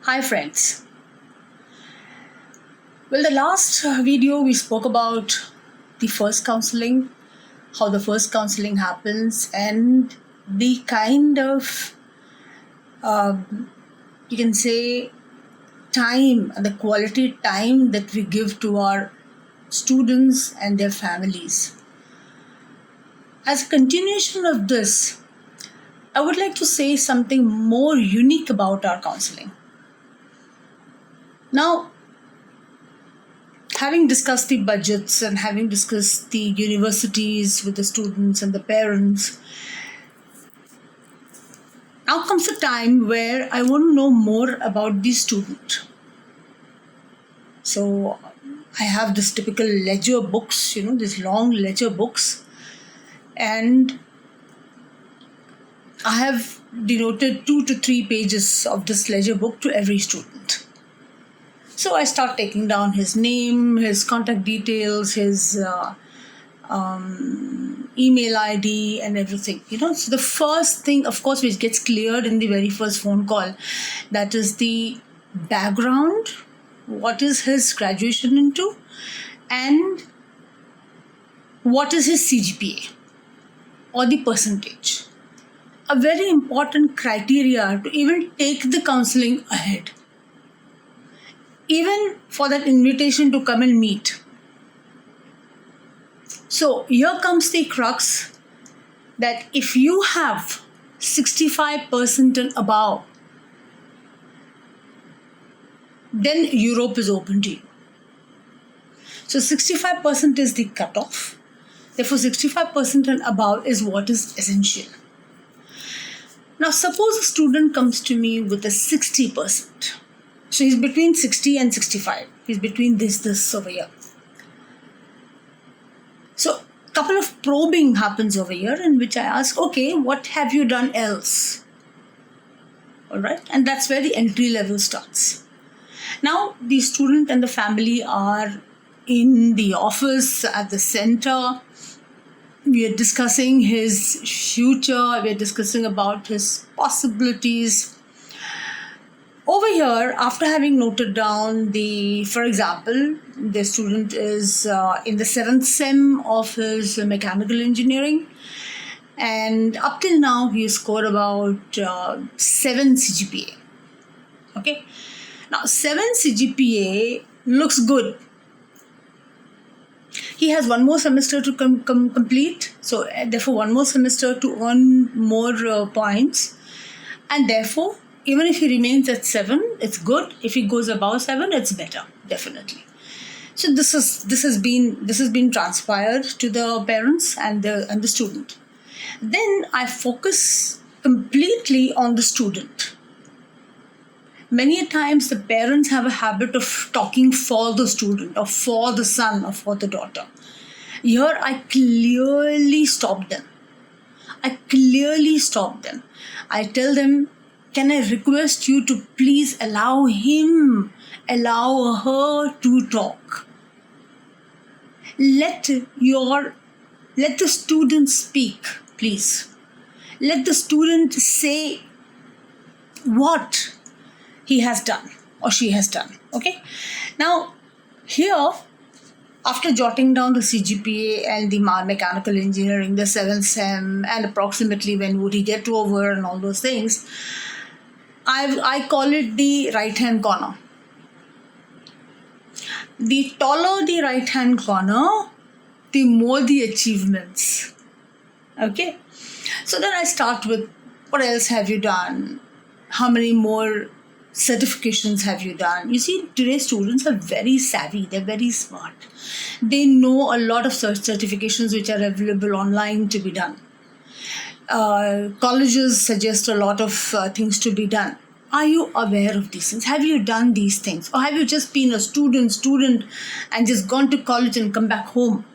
Hi friends. Well, the last video we spoke about the first counseling, how the first counseling happens, and the kind of, you can say, time and the quality time that we give to our students and their families. As a continuation of this, I would like to say something more unique about our counseling. Now, having discussed the budgets and having discussed the universities with the students and the parents, now comes a time where I want to know more about the student. So I have this typical ledger books, these long ledger books, and I have denoted 2 to 3 pages of this ledger book to every student. So I start taking down his name, his contact details, his email ID and everything. So the first thing, of course, which gets cleared in the very first phone call, that is the background, what is his graduation into, and what is his CGPA or the percentage. A very important criteria to even take the counseling ahead. Even for that invitation to come and meet. So here comes the crux that if you have 65% and above, then Europe is open to you. So 65% is the cutoff. Therefore, 65% and above is what is essential. Now, suppose a student comes to me with a 60%. So he's between 60 and 65. He's between this over here. So a couple of probing happens over here in which I ask, okay, what have you done else? All right. And that's where the entry level starts. Now, the student and the family are in the office at the center. We are discussing his future. We are discussing about his possibilities. Over here, after having noted down for example, the student is in the 7th sem of his mechanical engineering, and up till now he has scored about 7 CGPA. Okay, now 7 CGPA looks good. He has one more semester to complete, so therefore one more semester to earn more points, and therefore even if he remains at 7, it's good. If he goes above 7, it's better, definitely. So this has been transpired to the parents and the student. Then I focus completely on the student. Many times the parents have a habit of talking for the student or for the son or for the daughter. Here I clearly stop them. I tell them, can I request you to please allow her to talk? Let the student speak, please. Let the student say what he has done or she has done. Okay? Now, here, after jotting down the CGPA and the mechanical engineering, the 7th sem, and approximately when would he get over and all those things, I call it the right-hand corner. The taller the right-hand corner, the more the achievements. Okay? So then I start with, what else have you done? How many more certifications have you done? You see, today's students are very savvy. They're very smart. They know a lot of certifications which are available online to be done. Colleges suggest a lot of things to be done. Are you aware of these things? Have you done these things? Or have you just been a student and just gone to college and come back home?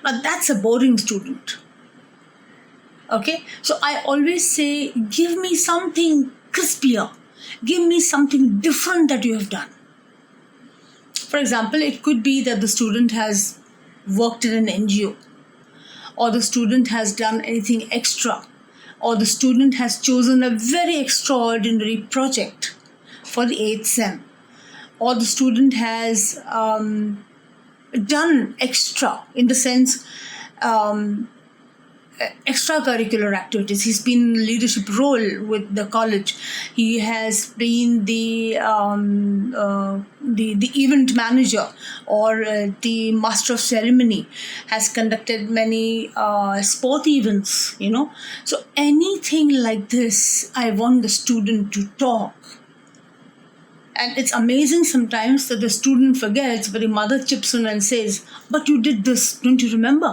Now that's a boring student. Okay? So I always say, give me something crispier. Give me something different that you have done. For example, it could be that the student has worked in an NGO, or the student has done anything extra, or the student has chosen a very extraordinary project. for the 8th sem, or the student has done extra, in the sense, um, extracurricular activities. He's been in leadership role with the college. He has been the event manager, or the master of ceremony. Has conducted many sport events. So anything like this, I want the student to talk. And it's amazing sometimes that the student forgets, but the mother chips in and says, "But you did this, don't you remember?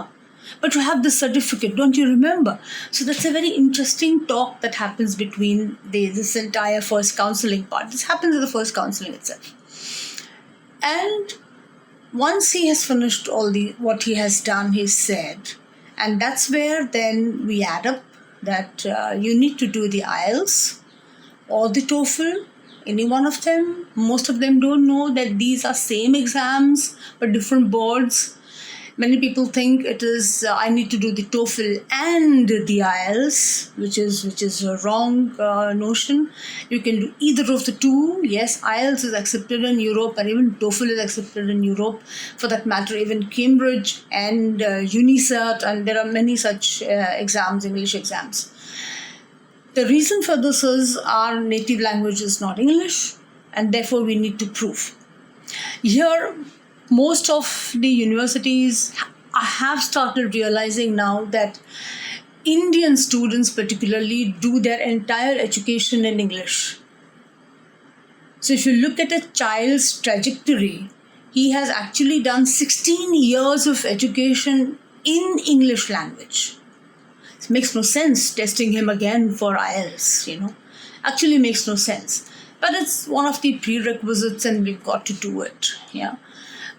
But you have this certificate, don't you remember?" So that's a very interesting talk that happens between this entire first counseling part. This happens in the first counseling itself. And once he has finished what he has done, he said, and that's where then we add up that you need to do the IELTS or the TOEFL, any one of them. Most of them don't know that these are same exams but different boards. Many people think it is I need to do the TOEFL and the IELTS, which is a wrong notion. You can do either of the two. Yes, IELTS is accepted in Europe, and even TOEFL is accepted in Europe. For that matter, even Cambridge and UniCert, and there are many such exams, English exams. The reason for this is our native language is not English, and therefore we need to prove. Here, most of the universities have started realizing now that Indian students particularly do their entire education in English. So if you look at a child's trajectory, he has actually done 16 years of education in English language. It makes no sense testing him again for IELTS, Actually makes no sense. But it's one of the prerequisites, and we've got to do it, yeah.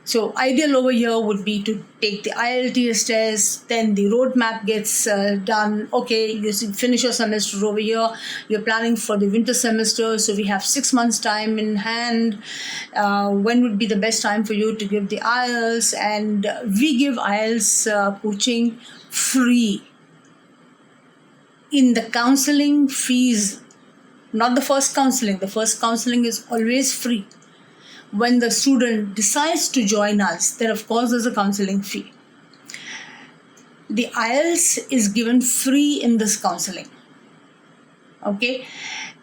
So ideal over here would be to take the IELTS test, then the roadmap gets done. Okay, you finish your semester over here. You're planning for the winter semester, so we have 6 months time in hand. When would be the best time for you to give the IELTS? And we give IELTS coaching free. In the counseling fees, not the first counseling. The first counseling is always free. When the student decides to join us, then of course there's a counseling fee. The IELTS is given free in this counseling. Okay?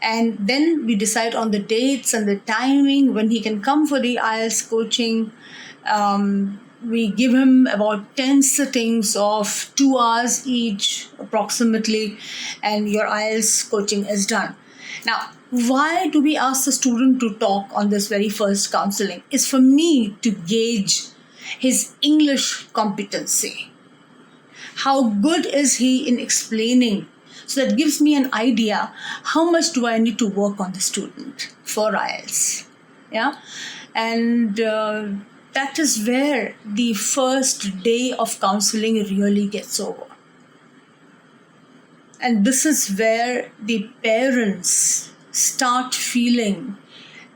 And then we decide on the dates and the timing when he can come for the IELTS coaching. We give him about 10 sittings of 2 hours each approximately, and your IELTS coaching is done. Now, why do we ask the student to talk on this very first counseling? It's for me to gauge his English competency. How good is he in explaining? So that gives me an idea how much do I need to work on the student for IELTS. Yeah, and that is where the first day of counseling really gets over. And this is where the parents start feeling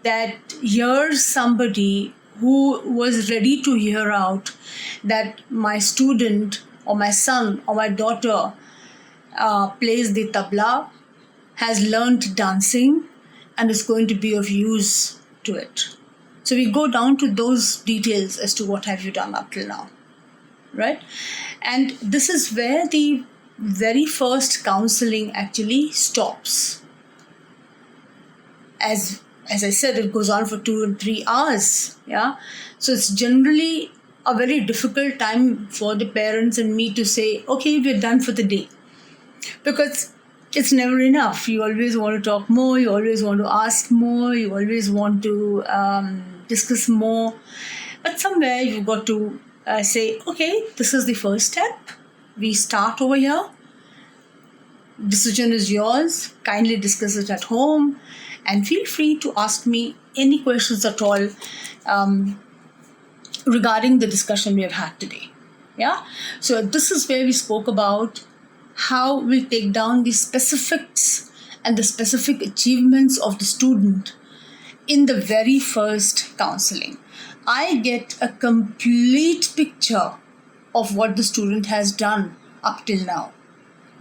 that here's somebody who was ready to hear out that my student or my son or my daughter plays the tabla, has learned dancing, and is going to be of use to it. So we go down to those details as to what have you done up till now, right? And this is where the very first counseling actually stops. As I said, it goes on for 2 and 3 hours. Yeah, so it's generally a very difficult time for the parents and me to say, okay, we're done for the day, because it's never enough. You always want to talk more. You always want to ask more. You always want to discuss more. But somewhere you've got to say, okay, this is the first step. We start over here. Decision is yours. Kindly discuss it at home. And feel free to ask me any questions at all regarding the discussion we have had today. Yeah. So this is where we spoke about how we take down the specifics and the specific achievements of the student in the very first counseling. I get a complete picture of what the student has done up till now,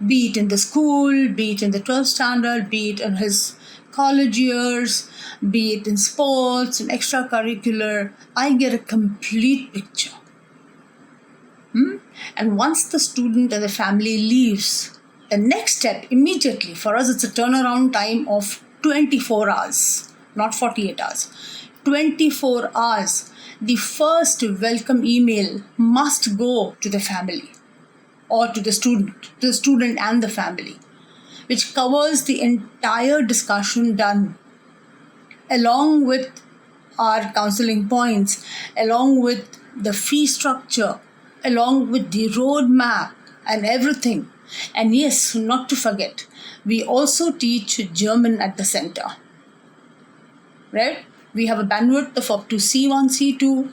be it in the school, be it in the 12th standard, be it in his college years, be it in sports and extracurricular, I get a complete picture. And once the student and the family leaves, the next step immediately for us, it's a turnaround time of 24 hours, not 48 hours. 24 hours. The first welcome email must go to the family or to the student and the family, which covers the entire discussion done along with our counseling points, along with the fee structure, along with the roadmap and everything. And yes, not to forget, we also teach German at the center. Right? We have a bandwidth of up to C1, C2.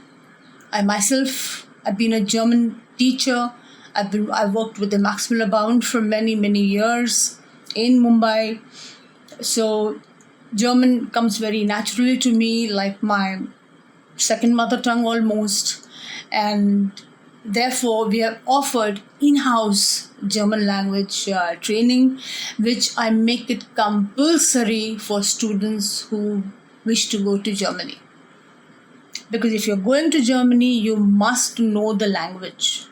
I myself have been a German teacher. I've worked with the Max Miller Bound for many, many years in Mumbai. So German comes very naturally to me, like my second mother tongue almost. And therefore, we have offered in-house German language training, which I make it compulsory for students who wish to go to Germany. Because if you're going to Germany, you must know the language.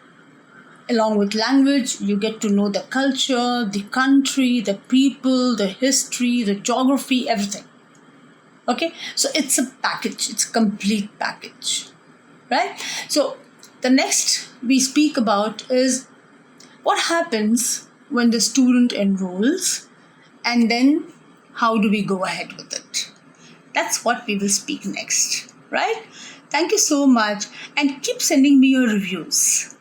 Along with language, you get to know the culture, the country, the people, the history, the geography, everything. Okay, so it's a package, it's a complete package, right? So the next we speak about is what happens when the student enrolls, and then how do we go ahead with it. That's what we will speak next, right? Thank you so much, and keep sending me your reviews.